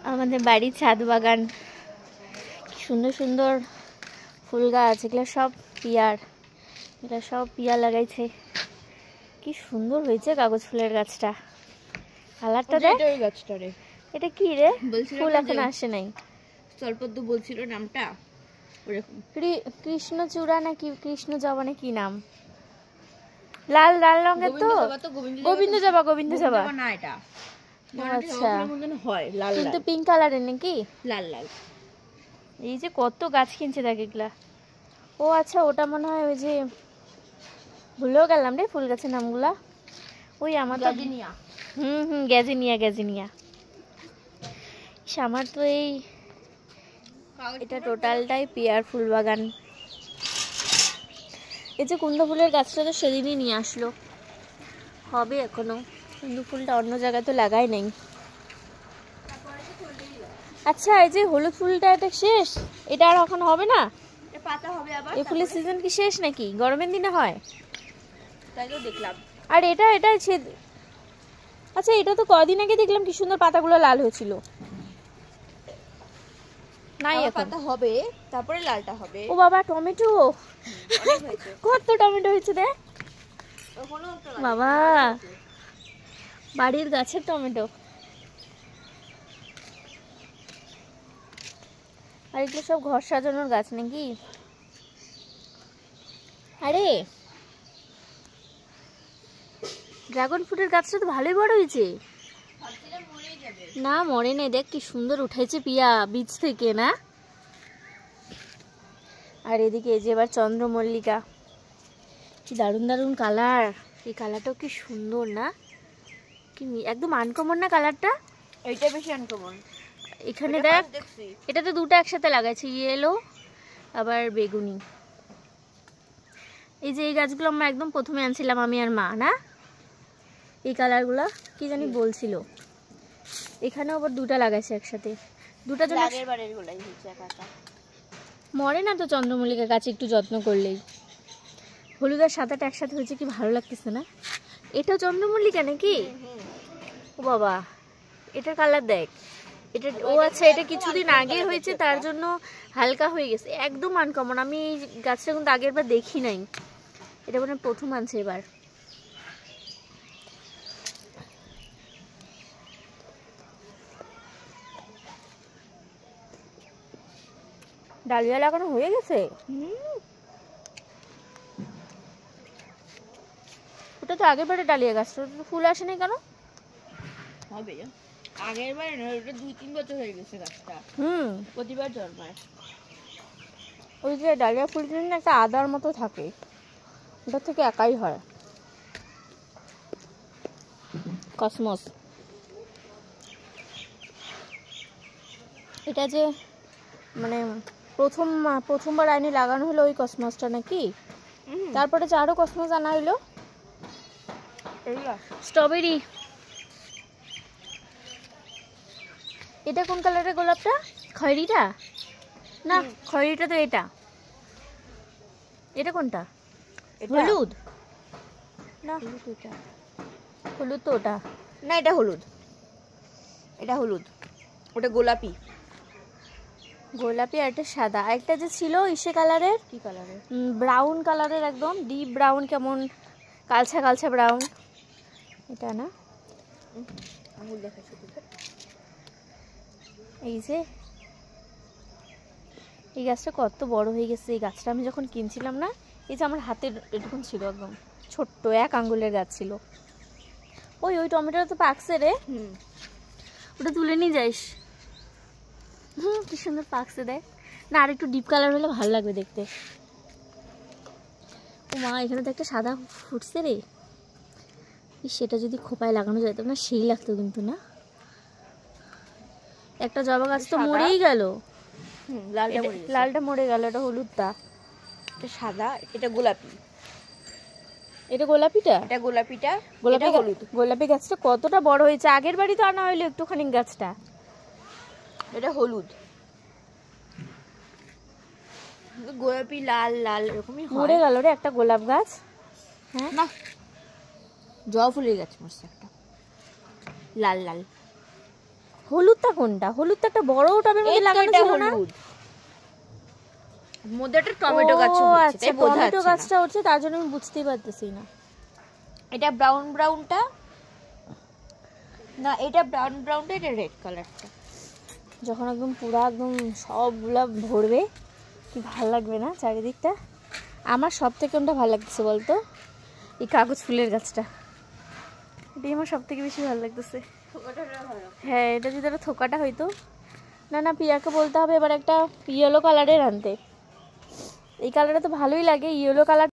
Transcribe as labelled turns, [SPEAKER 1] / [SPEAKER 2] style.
[SPEAKER 1] আমাদের বাড়ির ছাদ বাগান, সুন্দর সুন্দর ফুল গাছ, এগুলো সব পিয়ার, এগুলো সব পিয়া লাগাইছে। কি সুন্দর হয়েছে কাগজ ফুলের গাছটা, কালারটা দেখ। এটা কি রে? ফুল এখন আসে নাই।
[SPEAKER 2] স্বল্পদ্য বলছিল নামটা
[SPEAKER 1] কৃষ্ণচূড়া নাকি কৃষ্ণ জবা না কি নাম, লাল লাল রঙের তো। গোবিন্দ জবা, গোবিন্দ জবা
[SPEAKER 2] না এটা।
[SPEAKER 1] আচ্ছা,
[SPEAKER 2] হয় লাল
[SPEAKER 1] কিন্তু পিঙ্ক কালারের নাকি?
[SPEAKER 2] লাল লাল।
[SPEAKER 1] এই যে কত গাছ কিনছে দেখ এগুলা। ও আচ্ছা, ওটা মনে হয় ওই যে, ভুলেও গেলাম রে ফুল গাছের নামগুলা। ওই আমার তো গ্যাজিনিয়া, গ্যাজিনিয়া। আমার তো এই এটা টোটালটাই পেয়ার ফুল বাগান। এই যে কুন্দ ফুলের গাছটা তো সেদিনই নিয়ে আসলো, হবে এখনো। কুন্দ ফুলটা অন্য জায়গায় তো লাগাই নাই। আচ্ছা, এই যে হলুদ ফুলটা এটা শেষ, এটা আর এখন হবে না?
[SPEAKER 2] পাতা হবে আবার।
[SPEAKER 1] এই ফুলের সিজন কি শেষ নাকি? গরমের দিনে হয়
[SPEAKER 2] তাই তো দেখলাম।
[SPEAKER 1] আর এটা আচ্ছা, এটা তো কদিন আগে দেখলাম কি সুন্দর পাতাগুলো লাল হয়েছিল। নাই এখন
[SPEAKER 2] পাতা হবে, তারপরে লালটা হবে।
[SPEAKER 1] ও বাবা, টমেটো কত টমেটো হয়েছে দেখ বাবা, বাড়ির গাছের টমেটো। আর এগুলো সব ঘর সাজানোর গাছ নাকি? আরে ড্রাগন ফ্রুটের গাছটা তো ভালোই বড় হয়েছে। না মরে নেই, দেখ কি সুন্দর উঠাইছে পিয়া বীজ থেকে না। আর এদিকে এই যে এবার চন্দ্রমল্লিকা, কি দারুণ দারুণ কালার। এই কালারটাও কি সুন্দর না, কি একদম আনকমন না কালারটা?
[SPEAKER 2] এইটা বেশি আনকমন।
[SPEAKER 1] এখানে দেখ, এটা তো দুটো একসাথে লাগাইছে, ইয়েলো আবার বেগুনি। এই যে এই গাছগুলো আমরা একদম প্রথমে আনছিলাম আমি আর মা না, এই কালারগুলো কি জানি বলছিল। এখানেও আবার দুটা লাগাইছে একসাথে, দুটা জন্য মরে না তো চন্দ্রমল্লিকা গাছ একটু যত্ন করলেই। হলুদ আর সাদাটা একসাথে হয়েছে, কি ভালো লাগতেছে না? এটাও চন্দ্রমল্লিকা নাকি? ও বাবা, এটার কালার দেখ। এটা ও আচ্ছা, এটা কিছুদিন আগে হয়েছে তার জন্য হালকা হয়ে গেছে, একদম আনকমন। আমি এই গাছটা কিন্তু আগের বার দেখি নাই, এটা মানে প্রথম আনছে এবার। ডালিয়া লাগানো হয়ে গেছে। ওটা তো আগের বারে ডালিয়া গাছটা, ওটা তো ফুল আসে নাই কেন?
[SPEAKER 2] হবে আগের বারে না, ওটা 2-3 বছর হয়ে গেছে গাছটা। প্রতিবার জন্মায়।
[SPEAKER 1] ওই যে ডালিয়া ফুলটা না একটা আদার মতো থাকে, ওটা থেকে একাই হয়। কসমস, এটা যে মানে প্রথমবার আইনে লাগানো হলো ওই কসমসটা নাকি? তারপরে যে আরো কসমস আনা হলো। স্ট্রবেরি, এটা কোন কালারের গোলাপটা? খয়েরিটা না, খয়েরিটা তো এটা। এটা কোনটা? হলুদ না, হলুদ তো ওটা
[SPEAKER 2] না, এটা হলুদ। এটা হলুদ, ওটা গোলাপি।
[SPEAKER 1] গোলাপি আর একটা সাদা, একটা যে ছিল ইসে কালারের।
[SPEAKER 2] কি কালারের?
[SPEAKER 1] ব্রাউন কালারের, একদম ডিপ ব্রাউন, কেমন কালচা কালচা ব্রাউন। এটা না,
[SPEAKER 2] আঙুল দেখাচ্ছি তোকে।
[SPEAKER 1] এই যে এই গাছটা কত বড় হয়ে গেছে। এই গাছটা আমি যখন কিনছিলাম না, এই যে আমার হাতের এরকম ছিল, একদম ছোট্ট 1 আঙ্গুলের গাছ ছিল। ওই টমেটোটা তো পাকছে রে, ওটা তুলে নিয়ে যাইস। কি সুন্দর পাকছে দেখ না, আর একটু ডিপ কালার হলে ভালো লাগবে দেখতে। ও মা, এখানে তো একটা সাদা ফুটছে রে, সেটা যদি খোপায় লাগানো যেত না সেই লাগতো কিন্তু না। একটা জবা গাছ তো মরেই গেল, লালটা মরে গেল। এটা হলুদটা,
[SPEAKER 2] এটা সাদা, এটা গোলাপি।
[SPEAKER 1] এটা গোলাপিটা,
[SPEAKER 2] এটা গোলাপিটা,
[SPEAKER 1] গোলাপি হলুদ। গোলাপি গাছটা কতটা বড় হয়েছে, আগের বাড়ি তো আনা হইলো একটুখানি গাছটা।
[SPEAKER 2] এটা হলুদ, গোলাপি লাল লাল এরকমই হয়।
[SPEAKER 1] মরে গেল রে একটা গোলাপ গাছ।
[SPEAKER 2] হ্যাঁ না, জবা ফুলের গাছ মরছে একটা, লাল লাল।
[SPEAKER 1] হলুদটা কোনটা? হলুদটা একটা বড় টবের মধ্যে লাগানো ছিল না?
[SPEAKER 2] মধ্যে একটা টমেটো গাছ
[SPEAKER 1] ও
[SPEAKER 2] হচ্ছে,
[SPEAKER 1] আচ্ছা,
[SPEAKER 2] তাই বোঝা
[SPEAKER 1] টমেটো
[SPEAKER 2] যাচ্ছে
[SPEAKER 1] গাছটা
[SPEAKER 2] না।
[SPEAKER 1] হচ্ছে, তার জন্য আমি বুঝতেই পারতেছি না।
[SPEAKER 2] এটা ব্রাউন ব্রাউনটা না, এটা ব্রাউন ব্রাউনটা, এটা রেড কালারটা।
[SPEAKER 1] যখন একদম পুরো একদম সবগুলা ভরবে কি ভালো লাগবে না চারিদিকটা। আমার সব থেকে কোনটা ভালো লাগতেছে বলতো? এই কাগজ ফুলের গাছটা, এটাই আমার সব থেকে বেশি ভালো লাগতেছে। হ্যাঁ, এটা যদি একটা থোকাটা হইতো। না না, পিয়াকে বলতে হবে এবার একটা ইয়েলো কালারের আনতে। এই কালারটা তো ভালোই লাগে, ইয়েলো কালার।